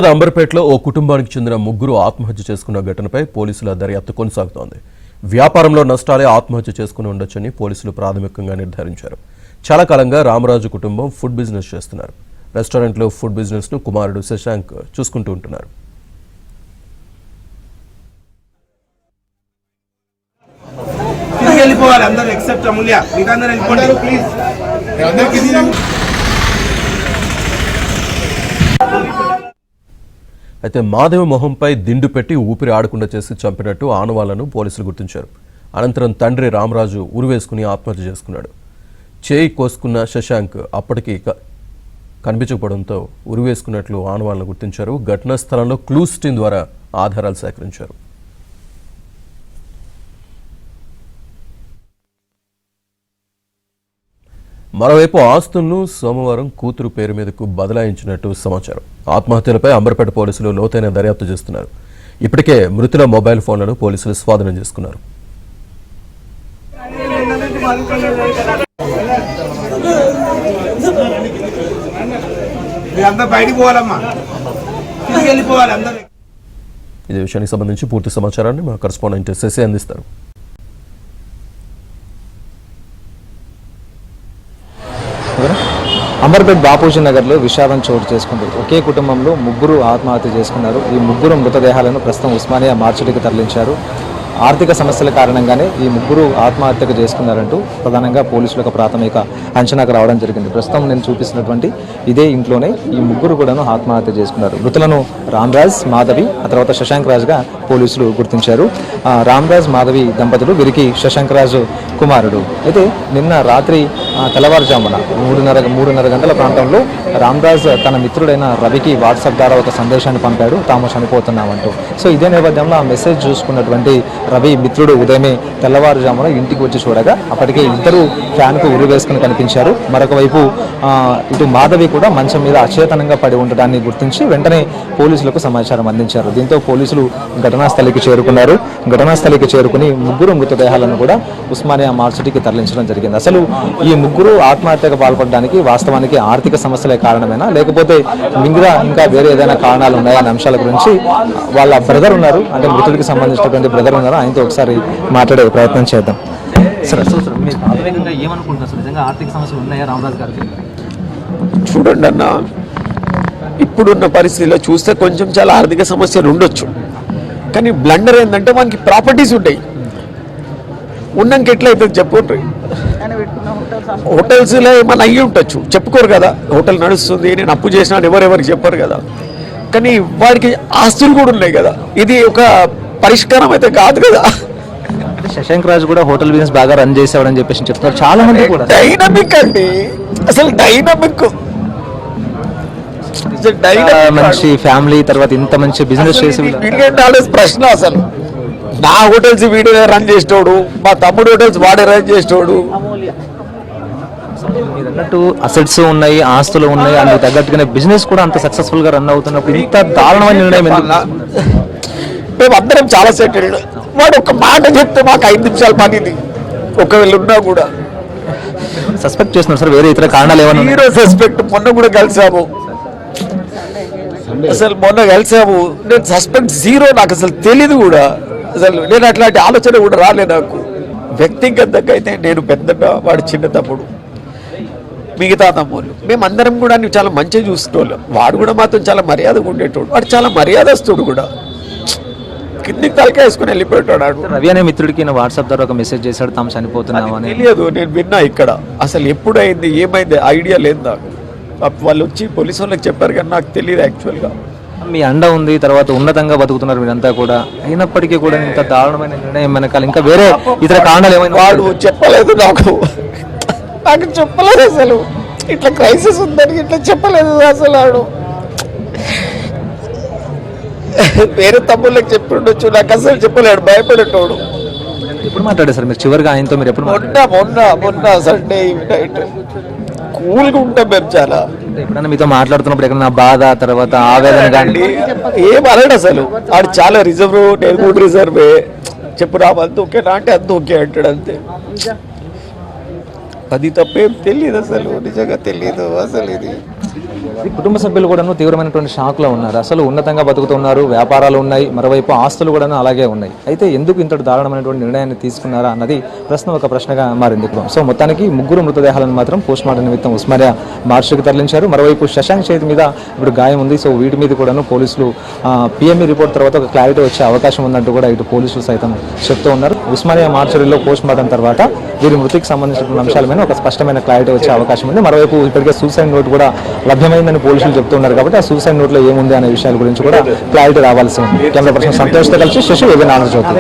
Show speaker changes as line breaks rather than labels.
అంబర్పేటలో ఓ కుటుంబానికి చెందిన ముగ్గురు ఆత్మహత్య చేసుకున్న ఘటనపై పోలీసుల దర్యాప్తు కొనసాగుతోంది. వ్యాపారంలో నష్టాలే ఆత్మహత్య చేసుకుని ఉండొచ్చని పోలీసులు ప్రాథమికంగా నిర్ధారించారు. చాలా కాలంగా రామరాజు కుటుంబం ఫుడ్ బిజినెస్ చేస్తున్నారు. రెస్టారెంట్లో ఫుడ్ బిజినెస్ ను కుమారుడు శశాంక్ చూసుకుంటూ ఉంటున్నారు. అయితే మాధవి మొహంపై దిండు పెట్టి ఊపిరి ఆడకుండా చేసి చంపినట్టు ఆనవాళ్లను పోలీసులు గుర్తించారు. అనంతరం తండ్రి రామరాజు ఉరివేసుకుని ఆత్మహత్య చేసుకున్నాడు. చేయి కోసుకున్న శశాంక్ అప్పటికి కనిపించకపోవడంతో ఉరివేసుకున్నట్లు ఆనవాళ్లను గుర్తించారు. ఘటనా స్థలంలో క్లూస్ టీం ద్వారా ఆధారాలు సేకరించారు. మరోవైపు ఆస్తులను సోమవారం కూతురు పేరు మీదకు బదలాయించినట్టు సమాచారం. ఆత్మహత్యలపై అంబర్పేట పోలీసులు లోతైన దర్యాప్తు చేస్తున్నారు. ఇప్పటికే మృతుల మొబైల్ ఫోన్లను పోలీసులు స్వాధీనం చేసుకున్నారు. ఇదే విషయానికి సంబంధించి పూర్తి సమాచారాన్ని మా కరెస్పాండెంట్ శశి అందిస్తారు.
అంబర్పేట్ బాపూజీ నగర్లో విషాదం చోటు చేసుకుంది. ఒకే కుటుంబంలో ముగ్గురు ఆత్మహత్య చేసుకున్నారు. ఈ ముగ్గురు మృతదేహాలను ప్రస్తుతం ఉస్మానియా మార్చిడికి తరలించారు. ఆర్థిక సమస్యల కారణంగానే ఈ ముగ్గురు ఆత్మహత్యకు చేసుకున్నారంటూ ప్రధానంగా పోలీసులకు ప్రాథమిక అంచనాకు రావడం జరిగింది. ప్రస్తుతం నేను చూపిస్తున్నటువంటి ఇదే ఇంట్లోనే ఈ ముగ్గురు కూడాను ఆత్మహత్య చేసుకున్నారు. మృతులను రామరాజ్, మాధవి, ఆ తర్వాత శశాంక్ రాజ్గా పోలీసులు గుర్తించారు. రామరాజ్, మాధవి దంపతులు, వీరికి శశాంక్ రాజు కుమారుడు. అయితే నిన్న రాత్రి తెల్లవారుజామున 3:30 గంటల ప్రాంతంలో రామరాజ్ తన మిత్రుడైన రవికి వాట్సాప్ ద్వారా ఒక సందేశాన్ని పంపాడు, తాము చనిపోతున్నామంటూ. సో ఇదే నేపథ్యంలో ఆ మెసేజ్ చూసుకున్నటువంటి రవి మిత్రుడు ఉదయమే తెల్లవారుజామున ఇంటికి వచ్చి చూడగా అప్పటికే ఇద్దరు ఫ్యాన్కు ఉరి వేసుకుని కనిపించారు. మరొక వైపు ఇటు మాధవి కూడా మంచం మీద అచేతనంగా పడి ఉండడాన్ని గుర్తించి వెంటనే పోలీసులకు సమాచారం అందించారు. దీంతో పోలీసులు ఘటనా స్థలికి చేరుకున్నారు. ఘటనా స్థలికి చేరుకుని ముగ్గురు మృతదేహాలను కూడా ఉస్మానియా మార్చిడికి తరలించడం జరిగింది. అసలు ఈ ముగ్గురు ఆత్మహత్యకు పాల్పడడానికి వాస్తవానికి ఆర్థిక సమస్యలే కారణమేనా, లేకపోతే ఇంకా వేరే ఏదైనా కారణాలు ఉన్నాయా అనే అంశాల గురించి వాళ్ళ బ్రదర్ ఉన్నారు, అంటే మృతుడికి సంబంధించినటువంటి బ్రదర్ ఉన్నారు, ఆయనతో ఒకసారి మాట్లాడే ప్రయత్నం చేద్దాం. సార్, మీరు ప్రాథమికంగా ఏమనుకుంటున్నారు? నిజంగా ఆర్థిక సమస్యలు ఉన్నాయా రామరాజు గారికి?
చూడండి అన్న, ఇప్పుడున్న పరిస్థితిలో చూస్తే కొంచెం చాలా ఆర్థిక సమస్యలు ఉండొచ్చు. కానీ బ్లండర్ ఏంటంటే మనకి ప్రాపర్టీస్ ఉంటాయి, ఉన్నాక ఎట్లయితుంది చెప్పుకోండి. హోటల్స్లో ఏమైనా అయ్యి ఉండొచ్చు, చెప్పుకోరు కదా. హోటల్ నడుస్తుంది, నేను అప్పు చేసినాను ఎవరెవరికి చెప్పారు కదా. కానీ వాడికి ఆస్తులు కూడా ఉన్నాయి కదా. ఇది ఒక పరిష్కారం అయితే కాదు కదా.
శశాంక్ రాజు కూడా హోటల్ బిజినెస్ బాగా రన్ చేసేవాడని చెప్పేసి చెప్తారు చాలా మంది కూడా.
డైనమిక్ అండి, అసలు డైనమిక్
మంచి ఫ్యామిలీ, తర్వాత ఇంత మంచి బిజినెస్ చేసి
ప్రశ్న. అసలు నా హోటల్స్ వీడే రన్ చేసేటోడు, మా తమ్ముడు హోటల్స్ వాడే రన్ చేసేటోడు.
అన్నట్టు అసెట్స్ ఉన్నాయి, ఆస్తులు ఉన్నాయి, అందుకు తగ్గట్టుగానే బిజినెస్ కూడా అంత సక్సెస్ఫుల్ గా రన్ అవుతున్నప్పుడు ఇంత దారుణమైన నిర్ణయం
మేము అందరం చాలా సెటిల్డ్. వాడు ఒక మాట చెప్తే మాకు 5 నిమిషాల పనిది ఒకవేళ ఉన్నా కూడా
సస్పెక్ట్ చేస్తున్నారు సార్. వేరే ఇతర కారణాలు ఏమన్నా?
Hero suspect. మొన్న కూడా కలిసాము, అసలు మొన్న కలిసాము. నేను సస్పెక్ట్ జీరో, నాకు అసలు తెలీదు కూడా. అసలు నేను అట్లాంటి ఆలోచన కూడా రాలే నాకు. వ్యక్తిగతంగా అయితే నేను పెద్దన్న, వాడు చిన్న తమ్ముడు, మిగతా తమ్ముళ్ళు మేమందరం కూడా చాలా మంచిగా చూసుకోలేం. వాడు కూడా మాత్రం చాలా మర్యాదగా ఉండేటోడు, వాడు చాలా మర్యాదస్తుడు కూడా. కిందికి తలకే వేసుకుని వెళ్ళిపోయాడు.
రవి అనే మిత్రుడికి వాట్సాప్ ద్వారా ఒక మెసేజ్ చేశాడు, తాము చనిపోతున్నాము అని.
తెలియదు, నేను విన్నా ఇక్కడ. అసలు ఎప్పుడైంది ఏమైంది ఐడియా లేదు నాకు. వాళ్ళు వచ్చి పోలీసు వాళ్ళకి చెప్పారు కానీ నాకు తెలియదు యాక్చువల్గా.
మీ అండ ఉంది, తర్వాత ఉన్నతంగా బతుకుతున్నారు మీరంతా కూడా, అయినప్పటికీ కూడా ఇంత దారుణమైన నిర్ణయం వెనకాల ఇంకా వేరే ఇతర కారణాలు ఏమైనా?
వాడు చెప్పలేదు నాకు చెప్పలేదు. అసలు ఇట్లా క్రైసిస్ ఉందని ఇట్లా చెప్పలేదు అసలు. వాడు వేరే తమ్ముళ్ళకి చెప్పి ఉండొచ్చు, నాకు అసలు చెప్పలేడు, భయపడేటోడు.
ఎప్పుడు మాట్లాడారు సార్ మీరు చివరిగా ఆయనతో? మీరు ఎప్పుడు?
మొన్న సండే నైట్. కూల్గా ఉంటాం మేము చాలా.
ఎప్పుడైనా మీతో మాట్లాడుతున్నప్పుడు ఎక్కడన్నా బాధ, తర్వాత ఆవేదన కానీ
ఏం అనడు అసలు. ఆడు చాలా రిజర్వ్, నేను కూడా రిజర్వే. చెప్పు రా అంత ఓకేనా అంటే అంత ఓకే అంటాడు, అంతే. అది తప్పేం తెలియదు అసలు, నిజంగా తెలియదు అసలు. ఇది
ఈ కుటుంబ సభ్యులు కూడాను తీవ్రమైనటువంటి షాక్లో ఉన్నారు. అసలు ఉన్నతంగా బతుకుతున్నారు, వ్యాపారాలు ఉన్నాయి, మరోవైపు ఆస్తులు కూడాను అలాగే ఉన్నాయి. అయితే ఎందుకు ఇంతటి దారుణమైనటువంటి నిర్ణయాన్ని తీసుకున్నారా అన్నది ఒక ప్రశ్నగా మారింది. సో మొత్తానికి ముగ్గురు మృతదేహాలను మాత్రం పోస్ట్మార్టం నిమిత్తం ఉస్మానియా మార్చుకు తరలించారు. మరోవైపు శశాంక్ చేతి మీద ఇప్పుడు గాయం ఉంది. సో వీటి మీద కూడాను పోలీసులు పిఎంఈ రిపోర్ట్ తర్వాత ఒక క్లారిటీ వచ్చే అవకాశం ఉందంటూ కూడా ఇటు పోలీసులు సైతం చెప్తూ ఉన్నారు. ఉస్మానియా మార్చురీలో పోస్ట్మార్టం తర్వాత వీరి మృతికి సంబంధించిన అంశాల మీద ఒక స్పష్టమైన క్లారిటీ వచ్చే అవకాశం ఉంది. మరోవైపు ఇప్పటికే సూసైడ్ నోట్ కూడా లభ్యమైందని పోలీసులు చెప్తున్నారు కాబట్టి ఆ సూసైడ్ నోట్లో ఏముంది అనే విషయాల గురించి కూడా క్లారిటీ రావాల్సి ఉంది. కెమెరా పర్సన్ సంతోష్తో కలిసి శశి, ఏదైనా ఆంధ్రజ్యోతి.